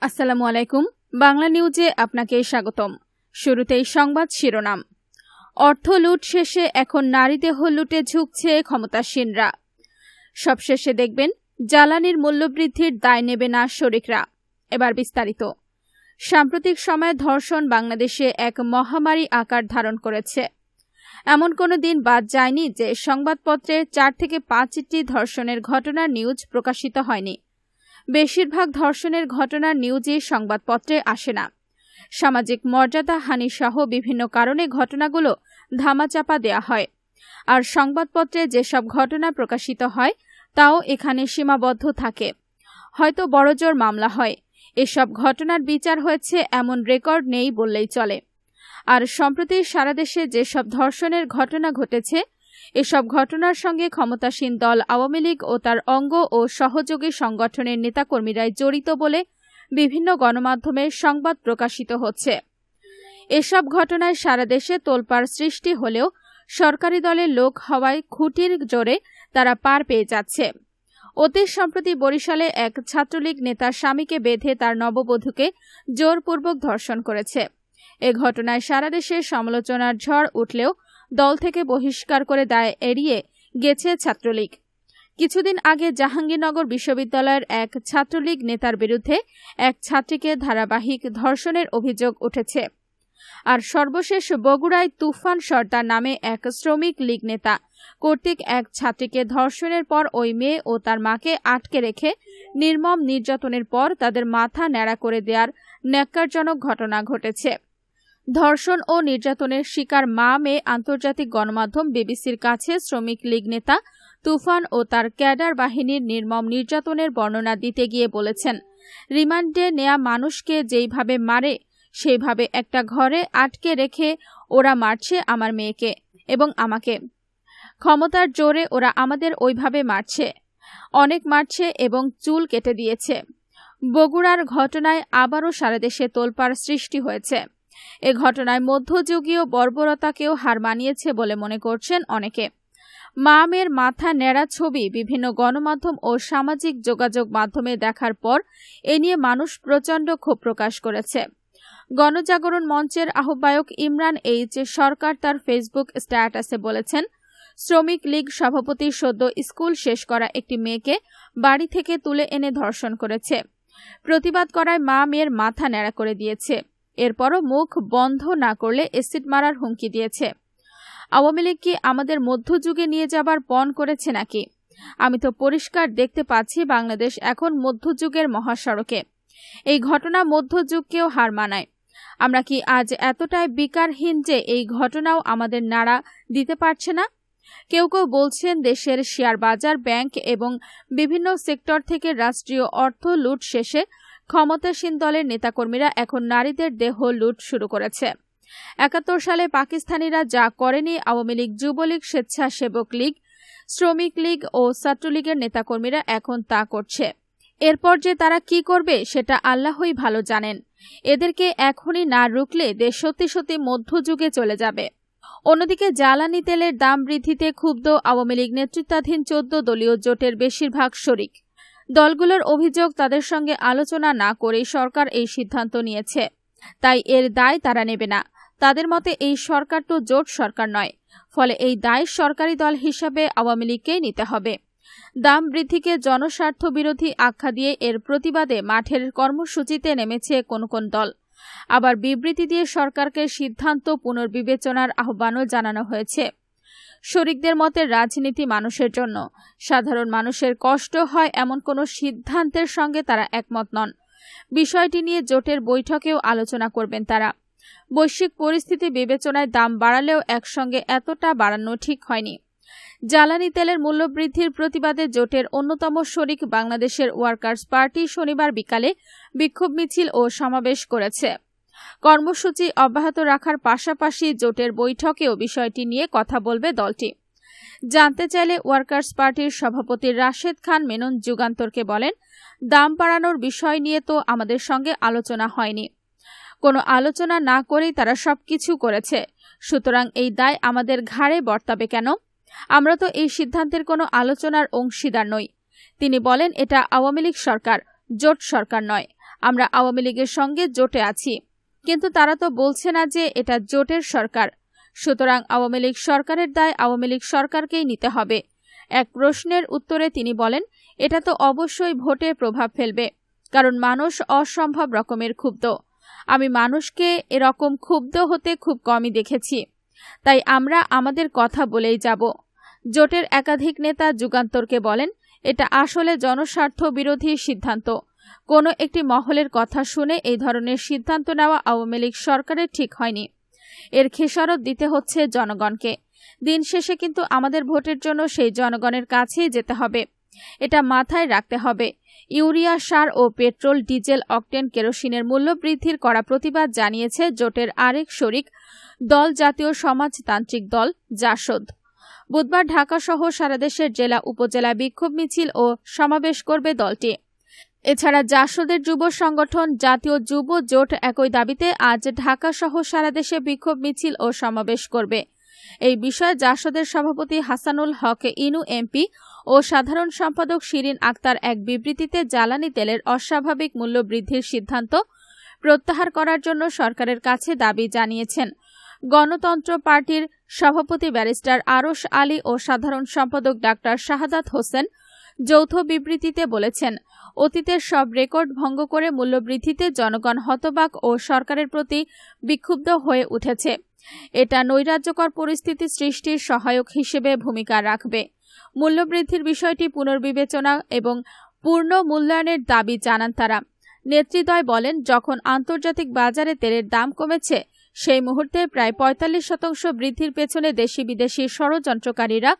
আসসালামু আলাইকুম। বাংলা নিউজে আপনাকে স্বাগতম। শুরুতেই সংবাদ শিরোনাম। অর্থ লুট শেষে এখন নারী দেহ লুটে ঝুঁকছে ক্ষমতাসীনরা। সবশেষে দেখবেন জ্বালানির মূল্যবৃদ্ধির দায় নেবে না শরিকরা। এবার বিস্তারিত। সাম্প্রতিক সময়ে ধর্ষণ বাংলাদেশে এক মহামারী আকার ধারণ করেছে। এমন কোনো দিন বাদ যায়নি যে সংবাদপত্রে 4 থেকে 5টি ধর্ষণের ঘটনার নিউজ প্রকাশিত হয়নি। বেশিরভাগ ধর্ষণের ঘটনার নিউজই সংবাদপত্রে আসে না। সামাজিক মর্যাদা হানি সহ বিভিন্ন কারণে ঘটনাগুলো ধামাচাপা দেয়া হয়। আর সংবাদপত্রে যেসব ঘটনা প্রকাশিত হয় তাও এখানে সীমাবদ্ধ থাকে। হয়তো বড়জোর মামলা হয়। এসব ঘটনার বিচার হয়েছে এমন রেকর্ড নেই বললেই চলে। আর সম্প্রতি সারা দেশে যেসব ধর্ষণের ঘটনা ঘটেছে এসব ঘটনার সঙ্গে ক্ষমতাসীন দল আওয়ামী লীগ ও তার অঙ্গ ও সহযোগী সংগঠনের নেতাকর্মীরাই জড়িত বলে বিভিন্ন গণমাধ্যমে সংবাদ প্রকাশিত হচ্ছে। এসব ঘটনায় সারা দেশে তোলপাড় সৃষ্টি হলেও সরকারি দলের লোক হওয়ায় খুঁটির জোরে তারা পার পেয়ে যাচ্ছে। অতি সম্প্রতি বরিশালে এক ছাত্রলীগ নেতার স্বামীকে বেঁধে তার নববধূকে জোরপূর্বক ধর্ষণ করেছে। এ ঘটনায় সারা দেশে সমালোচনার ঝড় উঠলেও দল থেকে বহিষ্কার করে দায় এড়িয়ে গেছে ছাত্রলীগ। কিছুদিন আগে জাহাঙ্গীরনগর বিশ্ববিদ্যালয়ের এক ছাত্রলীগ নেতার বিরুদ্ধে এক ছাত্রীকে ধারাবাহিক ধর্ষণের অভিযোগ উঠেছে। আর সর্বশেষ বগুড়ায় তুফান সর্দার নামে এক শ্রমিক লীগ নেতা কর্তৃক এক ছাত্রীকে ধর্ষণের পর ওই মেয়ে ও তার মাকে আটকে রেখে নির্মম নির্যাতনের পর তাদের মাথা ন্যাড়া করে দেওয়ার ন্যাক্কারজনক ঘটনা ঘটেছে। ধর্ষণ ও নির্যাতনের শিকার মা মেয়ে আন্তর্জাতিক গণমাধ্যম বিবিসির কাছে শ্রমিক লীগ নেতা তুফান ও তার ক্যাডার বাহিনীর নির্মম নির্যাতনের বর্ণনা দিতে গিয়ে বলেছেন, রিমান্ডে নেয়া মানুষকে যেইভাবে মারে সেইভাবে একটা ঘরে আটকে রেখে ওরা মারছে আমার মেয়েকে এবং আমাকে। ক্ষমতার জোরে ওরা আমাদের ওইভাবে মারছে, অনেক মারছে এবং চুল কেটে দিয়েছে। বগুড়ার ঘটনায় আবারও সারা দেশে তোলপাড় সৃষ্টি হয়েছে। এ ঘটনায় মধ্যযুগীয় বর্বরতাকেও হার মানিয়েছে বলে মনে করছেন অনেকে। মা মেয়ের মাথা ন্যাড়া ছবি বিভিন্ন গণমাধ্যম ও সামাজিক যোগাযোগ মাধ্যমে দেখার পর এ নিয়ে মানুষ প্রচণ্ড ক্ষোভ প্রকাশ করেছে। গণজাগরণ মঞ্চের আহ্বায়ক ইমরান এইচ সরকার তার ফেসবুক স্ট্যাটাসে বলেছেন, শ্রমিক লীগ সভাপতি সদ্য স্কুল শেষ করা একটি মেয়েকে বাড়ি থেকে তুলে এনে ধর্ষণ করেছে। প্রতিবাদ করায় মা মেয়ের মাথা ন্যাড়া করে দিয়েছে। এরপরও মুখ বন্ধ না করলে এসিড মারার হুমকি দিয়েছে। আওয়ামী লীগ কি আমাদের মধ্যযুগে নিয়ে যাবার পণ করেছে নাকি? আমি তো পরিষ্কার দেখতে পাচ্ছি বাংলাদেশ এখন মধ্যযুগের মহাসড়কে। এই ঘটনা মধ্যযুগকেও হার মানায়। আমরা কি আজ এতটাই বিকারহীন যে এই ঘটনাও আমাদের নাড়া দিতে পারছে না? কেউ কেউ বলছেন দেশের শেয়ার বাজার, ব্যাংক এবং বিভিন্ন সেক্টর থেকে রাষ্ট্রীয় অর্থ লুট শেষে ক্ষমতাসীন দলের নেতাকর্মীরা এখন নারীদের দেহ লুট শুরু করেছে। ৭১ সালে পাকিস্তানিরা যা করেনি আওয়ামী লীগ, যুবলীগ, স্বেচ্ছাসেবক লীগ, শ্রমিক লীগ ও ছাত্রলীগের নেতাকর্মীরা এখন তা করছে। এরপর যে তারা কি করবে সেটা আল্লাহই ভালো জানেন। এদেরকে এখনই না রুখলে দেশ সত্যি সত্যি মধ্যযুগে চলে যাবে। অন্যদিকে জ্বালানি তেলের দাম বৃদ্ধিতে ক্ষুব্ধ আওয়ামী লীগ নেতৃত্বাধীন 14 দলীয় জোটের বেশিরভাগ শরিক। দলগুলোর অভিযোগ তাদের সঙ্গে আলোচনা না করেই সরকার এই সিদ্ধান্ত নিয়েছে, তাই এর দায় তারা নেবে না। তাদের মতে এই সরকার তো জোট সরকার নয়, ফলে এই দায় সরকারি দল হিসাবে আওয়ামী লীগকেই নিতে হবে। দাম বৃদ্ধিকে জনস্বার্থ বিরোধী আখ্যা দিয়ে এর প্রতিবাদে মাঠের কর্মসূচিতে নেমেছে কোন কোন দল। আবার বিবৃতি দিয়ে সরকারকে সিদ্ধান্ত পুনর্বিবেচনার আহ্বানও জানানো হয়েছে। শরিকদের মতে রাজনীতি মানুষের জন্য, সাধারণ মানুষের কষ্ট হয় এমন কোনো সিদ্ধান্তের সঙ্গে তারা একমত নন। বিষয়টি নিয়ে জোটের বৈঠকেও আলোচনা করবেন তারা। বৈশ্বিক পরিস্থিতি বিবেচনায় দাম বাড়ালেও একসঙ্গে এতটা বাড়ানো ঠিক হয়নি। জ্বালানি তেলের মূল্যবৃদ্ধির প্রতিবাদে জোটের অন্যতম শরিক বাংলাদেশের ওয়ার্কার্স পার্টি শনিবার বিকালে বিক্ষোভ মিছিল ও সমাবেশ করেছে। কর্মসূচি অব্যাহত রাখার পাশাপাশি জোটের বৈঠকেও বিষয়টি নিয়ে কথা বলবে দলটি। জানতে চাইলে ওয়ার্কার্স পার্টির সভাপতি রাশেদ খান মেনন যুগান্তরকে বলেন, দাম বাড়ানোর বিষয় নিয়ে তো আমাদের সঙ্গে আলোচনা হয়নি। কোনো আলোচনা না করেই তারা সবকিছু করেছে, সুতরাং এই দায় আমাদের ঘাড়ে বর্তাবে কেন? আমরা তো এই সিদ্ধান্তের কোনো আলোচনার অংশীদার নই। তিনি বলেন, এটা আওয়ামী লীগ সরকার, জোট সরকার নয়। আমরা আওয়ামী লীগের সঙ্গে জোটে আছি, কিন্তু তারা তো বলছে না যে এটা জোটের সরকার। সুতরাং আওয়ামী লীগ সরকারের দায় আওয়ামী লীগ সরকারকেই নিতে হবে। এক প্রশ্নের উত্তরে তিনি বলেন, এটা তো অবশ্যই ভোটে প্রভাব ফেলবে, কারণ মানুষ অসম্ভব রকমের ক্ষুব্ধ। আমি মানুষকে এরকম ক্ষুব্ধ হতে খুব কমই দেখেছি। তাই আমরা আমাদের কথা বলেই যাব। জোটের একাধিক নেতা যুগান্তরকে বলেন, এটা আসলে জনস্বার্থ বিরোধী সিদ্ধান্ত। কোনো একটি মহলের কথা শুনে এই ধরনের সিদ্ধান্ত নেওয়া আওয়ামী লীগ সরকারের ঠিক হয়নি। এর খেসারত দিতে হচ্ছে জনগণকে। দিন শেষে কিন্তু আমাদের ভোটের জন্য সেই জনগণের কাছেই যেতে হবে। এটা মাথায় রাখতে হবে। ইউরিয়া সার ও পেট্রোল, ডিজেল, অকটেন, কেরোসিনের মূল্য বৃদ্ধির কড়া প্রতিবাদ জানিয়েছে জোটের আরেক শরিক দল জাতীয় সমাজতান্ত্রিক দল জাসদ। বুধবার ঢাকাসহ সারা দেশের জেলা উপজেলায় বিক্ষোভ মিছিল ও সমাবেশ করবে দলটি। এছাড়া জাসদের যুব সংগঠন জাতীয় যুব জোট একই দাবিতে আজ ঢাকাসহ সারা দেশে বিক্ষোভ মিছিল ও সমাবেশ করবে। এই বিষয়ে জাসদের সভাপতি হাসানুল হক ইনু এমপি ও সাধারণ সম্পাদক শিরিন আক্তার এক বিবৃতিতে জ্বালানি তেলের অস্বাভাবিক মূল্য বৃদ্ধির সিদ্ধান্ত প্রত্যাহার করার জন্য সরকারের কাছে দাবি জানিয়েছেন। গণতন্ত্র পার্টির সভাপতি ব্যারিস্টার আরশ আলী ও সাধারণ সম্পাদক ডাক্তার শাহাদাত হোসেন যৌথ বিবৃতিতে বলেছেন, অতীতের সব রেকর্ড ভঙ্গ করে মূল্যবৃদ্ধিতে জনগণ হতবাক ও সরকারের প্রতি বিক্ষুব্ধ হয়ে উঠেছে। এটা নৈরাজ্যকর পরিস্থিতি সৃষ্টির সহায়ক হিসেবে ভূমিকা রাখবে। মূল্যবৃদ্ধির বিষয়টি পুনর্বিবেচনা এবং পূর্ণ মূল্যায়নের দাবি জানান তারা। নেতৃদ্বয় বলেন, যখন আন্তর্জাতিক বাজারে তেলের দাম কমেছে, সেই মুহূর্তে প্রায় ৪৫% বৃদ্ধির পেছনে দেশি বিদেশি ষড়যন্ত্রকারীরা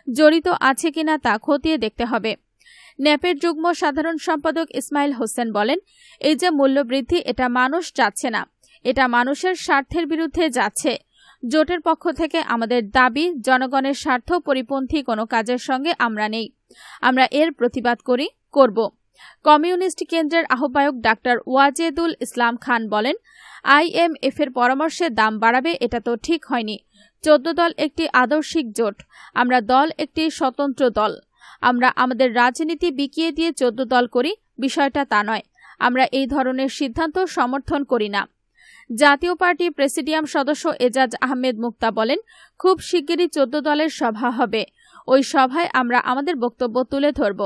জড়িত আছে কিনা তা খতিয়ে দেখতে হবে। ন্যাপের যুগ্ম সাধারণ সম্পাদক ইসমাইল হোসেন বলেন, এই যে মূল্যবৃদ্ধি, এটা মানুষ চাচ্ছে না, এটা মানুষের স্বার্থের বিরুদ্ধে যাচ্ছে। জোটের পক্ষ থেকে আমাদের দাবি, জনগণের স্বার্থ পরিপন্থী কোনো কাজের সঙ্গে আমরা নেই। আমরা এর প্রতিবাদ করব। কমিউনিস্ট কেন্দ্রের আহ্বায়ক ডাক্তার ওয়াজেদুল ইসলাম খান বলেন, IMF এর পরামর্শে দাম বাড়াবে, এটা তো ঠিক হয়নি। 14 দল একটি আদর্শিক জোট, আমরা দল একটি স্বতন্ত্র দল। আমরা আমাদের রাজনীতি বিকিয়ে দিয়ে 14 দল করি, বিষয়টা তা নয়। আমরা এই ধরনের সিদ্ধান্ত সমর্থন করি না। জাতীয় পার্টি প্রেসিডিয়াম সদস্য এজাজ আহমেদ মুক্তা বলেন, খুব শিগগিরই 14 দলের সভা হবে। ওই সভায় আমরা আমাদের বক্তব্য তুলে ধরব।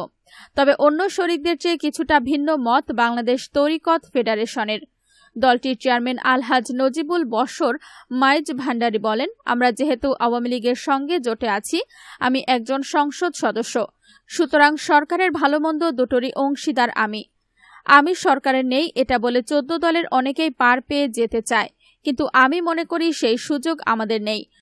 তবে অন্য শরিকদের চেয়ে কিছুটা ভিন্ন মত বাংলাদেশ তরিকত ফেডারেশনের। দলটির চেয়ারম্যান আলহাজ নজিবুল বশর মাইজ ভান্ডারী বলেন, আমরা যেহেতু আওয়ামী লীগের সঙ্গে জোটে আছি, আমি একজন সংসদ সদস্য, সুতরাং সরকারের ভালোমন্দ দুটোরই অংশীদার আমি সরকারের নেই এটা বলে 14 দলের অনেকেই পার পেয়ে যেতে চায়, কিন্তু আমি মনে করি সেই সুযোগ আমাদের নেই।